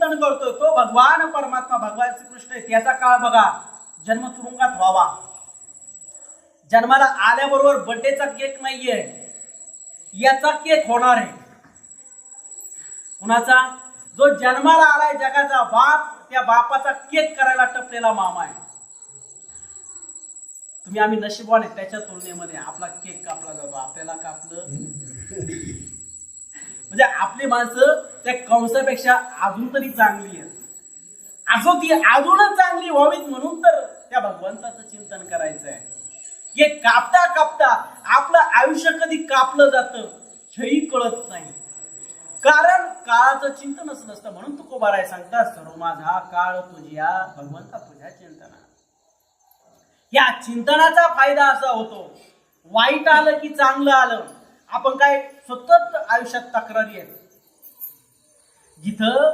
चिंतन करतोय तो भगवान परमात्मा भगवान श्रीकृष्ण आहे, त्याचा काळ बघा जन्म तुरुंगात व्हावा. जन्माला आल्याबरोबर बर्थडेचा केक नाहीये, याचा केक होणार आहे. कुणाचा? जो जन्माला आलाय जगाचा बाप, त्या बापाचा केक करायला टपलेला मामा आहे. तुम्ही आम्ही नशीबवान आहे, त्याच्या तुलनेमध्ये आपला केक कापला जातो. आपल्याला कापलं म्हणजे आपली माणसं त्या कंसापेक्षा अजून तरी चांगली आहेत. असो ती अजूनच चांगली व्हावीत म्हणून तर त्या भगवंताचं चिंतन करायचं आहे. हे कापता कापता आपलं आयुष्य कधी कापलं जातं हेही कळत नाही, कारण काळाचं चिंतनच नसतं. म्हणून तुकोबाराय सांगतात, सर्व माझा काळ तुझ्या भगवंता तुझ्या चिंतना. या चिंतनाचा फायदा असा होतो, वाईट आलं की चांगलं आलं, आपण काय सतत आयुष्यात तक्रारी आहेत. जिथं